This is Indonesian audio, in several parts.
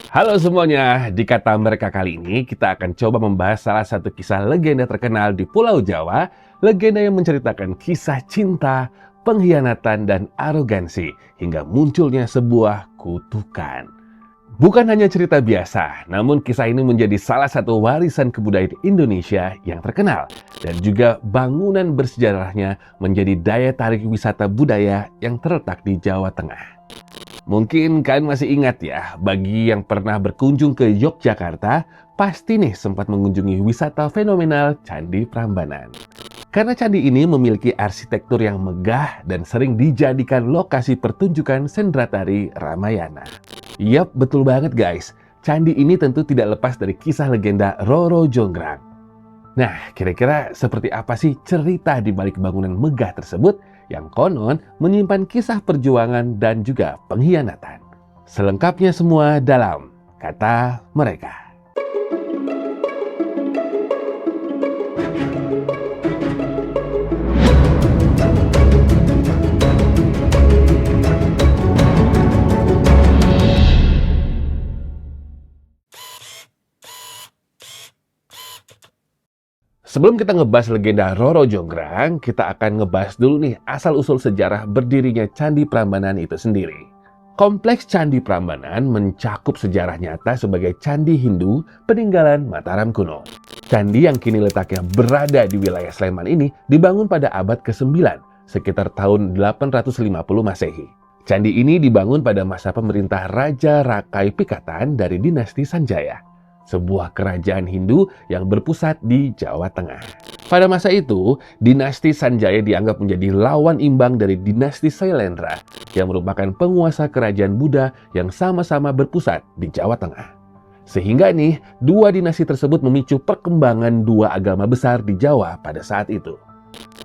Halo semuanya, di Kata Mereka kali ini kita akan coba membahas salah satu kisah legenda terkenal di Pulau Jawa, legenda yang menceritakan kisah cinta, pengkhianatan, dan arogansi hingga munculnya sebuah kutukan. Bukan hanya cerita biasa, namun kisah ini menjadi salah satu warisan kebudayaan Indonesia yang terkenal dan juga bangunan bersejarahnya menjadi daya tarik wisata budaya yang terletak di Jawa Tengah. Mungkin kalian masih ingat ya, bagi yang pernah berkunjung ke Yogyakarta, pasti nih sempat mengunjungi wisata fenomenal Candi Prambanan. Karena candi ini memiliki arsitektur yang megah dan sering dijadikan lokasi pertunjukan sendera tari Ramayana. Yap, betul banget guys. Candi ini tentu tidak lepas dari kisah legenda Roro Jonggrang. Nah, kira-kira seperti apa sih cerita di balik bangunan megah tersebut yang konon menyimpan kisah perjuangan dan juga pengkhianatan? Selengkapnya semua dalam Kata Mereka. Sebelum kita ngebahas legenda Roro Jonggrang, kita akan ngebahas dulu nih asal-usul sejarah berdirinya Candi Prambanan itu sendiri. Kompleks Candi Prambanan mencakup sejarah nyata sebagai candi Hindu peninggalan Mataram kuno. Candi yang kini letaknya berada di wilayah Sleman ini dibangun pada abad ke-9, sekitar tahun 850 Masehi. Candi ini dibangun pada masa pemerintah Raja Rakai Pikatan dari dinasti Sanjaya, sebuah kerajaan Hindu yang berpusat di Jawa Tengah. Pada masa itu, dinasti Sanjaya dianggap menjadi lawan imbang dari dinasti Sailendra yang merupakan penguasa kerajaan Buddha yang sama-sama berpusat di Jawa Tengah. Sehingga nih, dua dinasti tersebut memicu perkembangan dua agama besar di Jawa pada saat itu.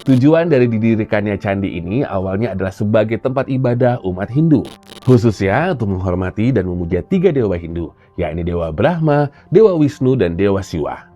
Tujuan dari didirikannya candi ini awalnya adalah sebagai tempat ibadah umat Hindu, khususnya untuk menghormati dan memuja tiga dewa Hindu, yakni Dewa Brahma, Dewa Wisnu, dan Dewa Siwa.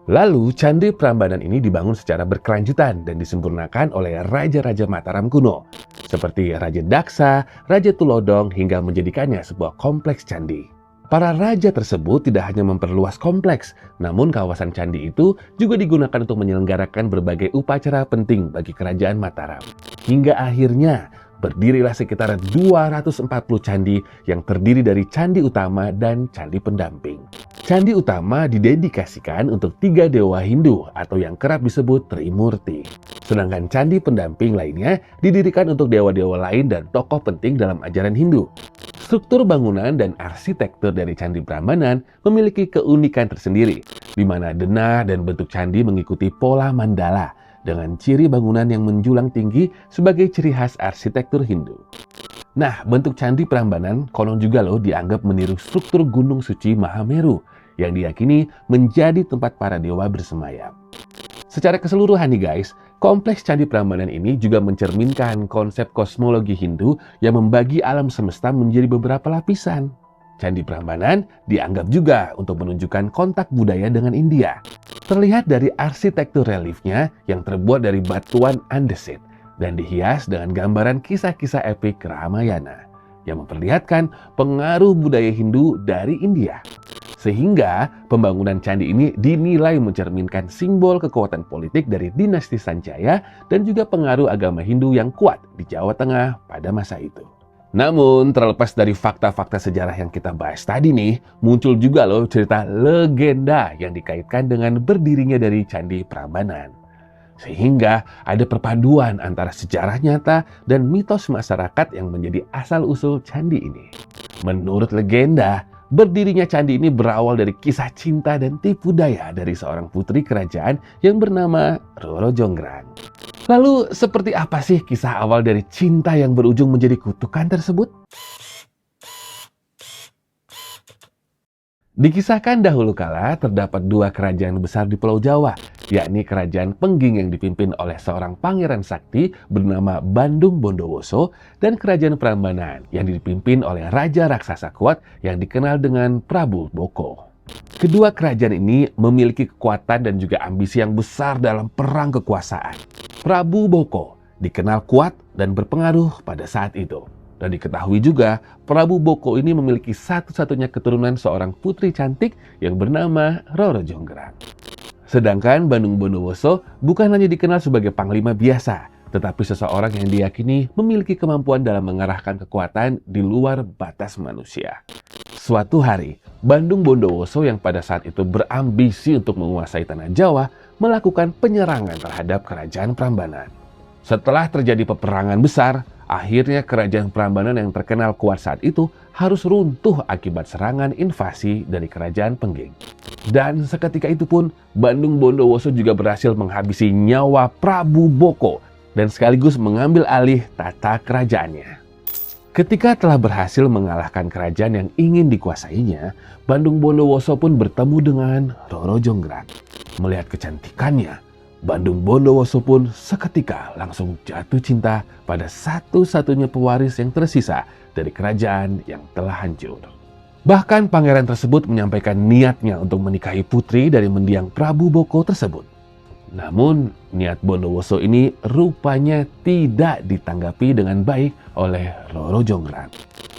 Lalu, Candi Prambanan ini dibangun secara berkelanjutan dan disempurnakan oleh Raja-Raja Mataram kuno, seperti Raja Daksa, Raja Tulodong, hingga menjadikannya sebuah kompleks candi. Para raja tersebut tidak hanya memperluas kompleks, namun kawasan candi itu juga digunakan untuk menyelenggarakan berbagai upacara penting bagi kerajaan Mataram. Hingga akhirnya, berdirilah sekitar 240 candi yang terdiri dari candi utama dan candi pendamping. Candi utama didedikasikan untuk tiga dewa Hindu atau yang kerap disebut Trimurti. Sedangkan candi pendamping lainnya didirikan untuk dewa-dewa lain dan tokoh penting dalam ajaran Hindu. Struktur bangunan dan arsitektur dari Candi Prambanan memiliki keunikan tersendiri, di mana denah dan bentuk candi mengikuti pola mandala, dengan ciri bangunan yang menjulang tinggi sebagai ciri khas arsitektur Hindu. Nah, bentuk Candi Prambanan konon juga loh dianggap meniru struktur Gunung Suci Mahameru, yang diyakini menjadi tempat para dewa bersemayam. Secara keseluruhan nih guys, kompleks Candi Prambanan ini juga mencerminkan konsep kosmologi Hindu yang membagi alam semesta menjadi beberapa lapisan. Candi Prambanan dianggap juga untuk menunjukkan kontak budaya dengan India. Terlihat dari arsitektur reliefnya yang terbuat dari batuan andesit dan dihias dengan gambaran kisah-kisah epik Ramayana yang memperlihatkan pengaruh budaya Hindu dari India. Sehingga pembangunan candi ini dinilai mencerminkan simbol kekuatan politik dari dinasti Sanjaya dan juga pengaruh agama Hindu yang kuat di Jawa Tengah pada masa itu. Namun, terlepas dari fakta-fakta sejarah yang kita bahas tadi nih, muncul juga loh cerita legenda yang dikaitkan dengan berdirinya dari Candi Prambanan. Sehingga ada perpaduan antara sejarah nyata dan mitos masyarakat yang menjadi asal-usul candi ini. Menurut legenda, berdirinya candi ini berawal dari kisah cinta dan tipu daya dari seorang putri kerajaan yang bernama Roro Jonggrang. Lalu, seperti apa sih kisah awal dari cinta yang berujung menjadi kutukan tersebut? Dikisahkan dahulu kala terdapat dua kerajaan besar di Pulau Jawa, yakni Kerajaan Pengging yang dipimpin oleh seorang pangeran sakti bernama Bandung Bondowoso dan Kerajaan Prambanan yang dipimpin oleh raja raksasa kuat yang dikenal dengan Prabu Boko. Kedua kerajaan ini memiliki kekuatan dan juga ambisi yang besar dalam perang kekuasaan. Prabu Boko dikenal kuat dan berpengaruh pada saat itu. Dan diketahui juga, Prabu Boko ini memiliki satu-satunya keturunan seorang putri cantik yang bernama Roro Jonggrang. Sedangkan Bandung Bondowoso bukan hanya dikenal sebagai panglima biasa, tetapi seseorang yang diyakini memiliki kemampuan dalam mengarahkan kekuatan di luar batas manusia. Suatu hari, Bandung Bondowoso yang pada saat itu berambisi untuk menguasai tanah Jawa melakukan penyerangan terhadap kerajaan Prambanan. Setelah terjadi peperangan besar, akhirnya kerajaan Prambanan yang terkenal kuat saat itu harus runtuh akibat serangan invasi dari kerajaan Pengging. Dan seketika itu pun, Bandung Bondowoso juga berhasil menghabisi nyawa Prabu Boko dan sekaligus mengambil alih tata kerajaannya. Ketika telah berhasil mengalahkan kerajaan yang ingin dikuasainya, Bandung Bondowoso pun bertemu dengan Roro Jonggrang. Melihat kecantikannya, Bandung Bondowoso pun seketika langsung jatuh cinta pada satu-satunya pewaris yang tersisa dari kerajaan yang telah hancur. Bahkan pangeran tersebut menyampaikan niatnya untuk menikahi putri dari mendiang Prabu Boko tersebut. Namun, niat Bondowoso ini rupanya tidak ditanggapi dengan baik oleh Roro Jonggrang.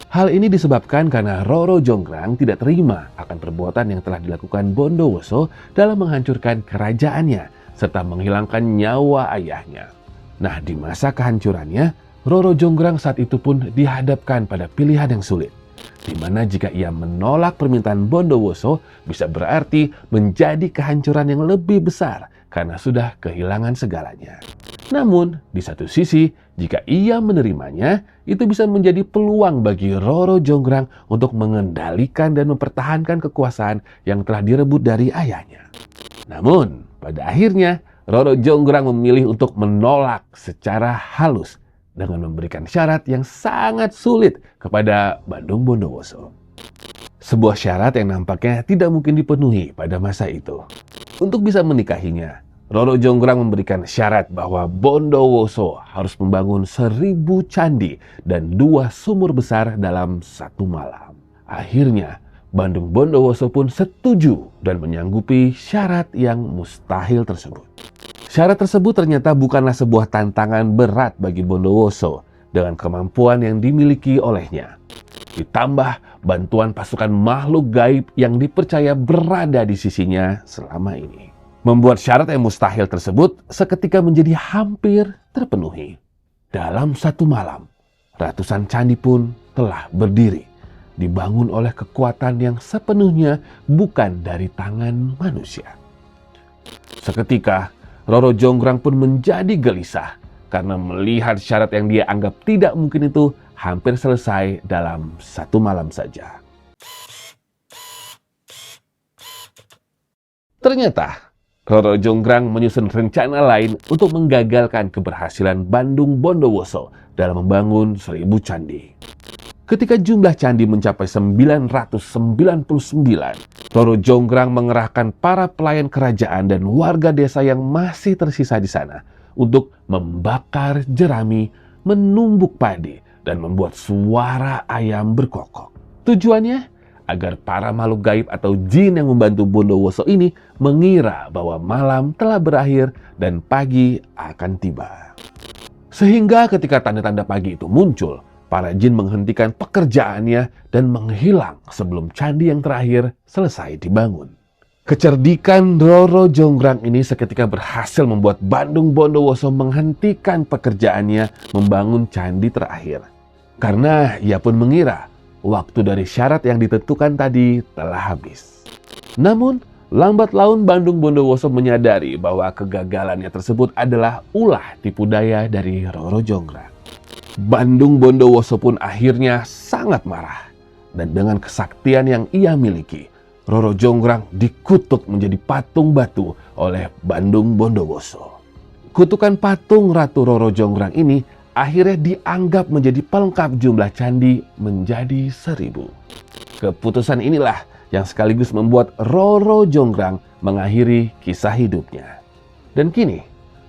Hal ini disebabkan karena Roro Jonggrang tidak terima akan perbuatan yang telah dilakukan Bondowoso dalam menghancurkan kerajaannya serta menghilangkan nyawa ayahnya. Nah, di masa kehancurannya, Roro Jonggrang saat itu pun dihadapkan pada pilihan yang sulit, di mana jika ia menolak permintaan Bondowoso bisa berarti menjadi kehancuran yang lebih besar karena sudah kehilangan segalanya. Namun, di satu sisi, jika ia menerimanya, itu bisa menjadi peluang bagi Roro Jonggrang untuk mengendalikan dan mempertahankan kekuasaan yang telah direbut dari ayahnya. Namun, pada akhirnya, Roro Jonggrang memilih untuk menolak secara halus dengan memberikan syarat yang sangat sulit kepada Bandung Bondowoso. Sebuah syarat yang nampaknya tidak mungkin dipenuhi pada masa itu. Untuk bisa menikahinya, Roro Jonggrang memberikan syarat bahwa Bondowoso harus membangun 1000 candi dan 2 sumur besar dalam satu malam. Akhirnya, Bandung Bondowoso pun setuju dan menyanggupi syarat yang mustahil tersebut. Syarat tersebut ternyata bukanlah sebuah tantangan berat bagi Bondowoso dengan kemampuan yang dimiliki olehnya. Ditambah bantuan pasukan makhluk gaib yang dipercaya berada di sisinya selama ini. Membuat syarat yang mustahil tersebut seketika menjadi hampir terpenuhi. Dalam satu malam, ratusan candi pun telah berdiri, dibangun oleh kekuatan yang sepenuhnya bukan dari tangan manusia. Seketika, Roro Jonggrang pun menjadi gelisah karena melihat syarat yang dia anggap tidak mungkin itu hampir selesai dalam satu malam saja. Ternyata, Roro Jonggrang menyusun rencana lain untuk menggagalkan keberhasilan Bandung Bondowoso dalam membangun 1000 candi. Ketika jumlah candi mencapai 999, Roro Jonggrang mengerahkan para pelayan kerajaan dan warga desa yang masih tersisa di sana untuk membakar jerami, menumbuk padi, dan membuat suara ayam berkokok. Tujuannya agar para makhluk gaib atau jin yang membantu Bondowoso ini mengira bahwa malam telah berakhir dan pagi akan tiba. Sehingga ketika tanda-tanda pagi itu muncul, para jin menghentikan pekerjaannya dan menghilang sebelum candi yang terakhir selesai dibangun. Kecerdikan Roro Jonggrang ini seketika berhasil membuat Bandung Bondowoso menghentikan pekerjaannya membangun candi terakhir. Karena ia pun mengira waktu dari syarat yang ditentukan tadi telah habis. Namun, lambat laun Bandung Bondowoso menyadari bahwa kegagalannya tersebut adalah ulah tipu daya dari Roro Jonggrang. Bandung Bondowoso pun akhirnya sangat marah. Dan dengan kesaktian yang ia miliki, Roro Jonggrang dikutuk menjadi patung batu oleh Bandung Bondowoso. Kutukan patung Ratu Roro Jonggrang ini akhirnya dianggap menjadi pelengkap jumlah candi menjadi 1000. Keputusan inilah yang sekaligus membuat Roro Jonggrang mengakhiri kisah hidupnya. Dan kini,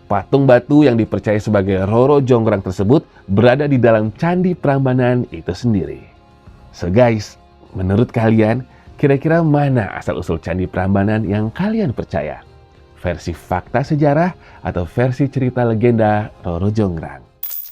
patung batu yang dipercaya sebagai Roro Jonggrang tersebut berada di dalam Candi Prambanan itu sendiri. So guys, menurut kalian, kira-kira mana asal-usul Candi Prambanan yang kalian percaya? Versi fakta sejarah atau versi cerita legenda Roro Jonggrang?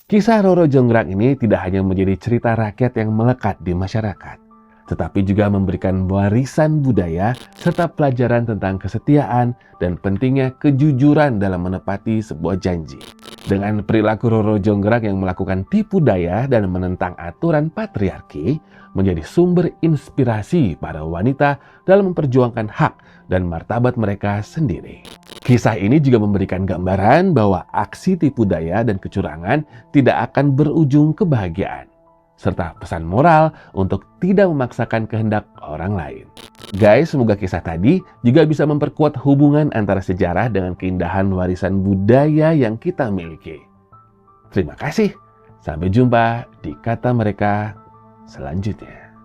Kisah Roro Jonggrang ini tidak hanya menjadi cerita rakyat yang melekat di masyarakat, tetapi juga memberikan warisan budaya serta pelajaran tentang kesetiaan dan pentingnya kejujuran dalam menepati sebuah janji. Dengan perilaku Roro Jonggrang yang melakukan tipu daya dan menentang aturan patriarki, menjadi sumber inspirasi para wanita dalam memperjuangkan hak dan martabat mereka sendiri. Kisah ini juga memberikan gambaran bahwa aksi tipu daya dan kecurangan tidak akan berujung kebahagiaan, serta pesan moral untuk tidak memaksakan kehendak orang lain. Guys, semoga kisah tadi juga bisa memperkuat hubungan antara sejarah dengan keindahan warisan budaya yang kita miliki. Terima kasih. Sampai jumpa di Kata Mereka selanjutnya.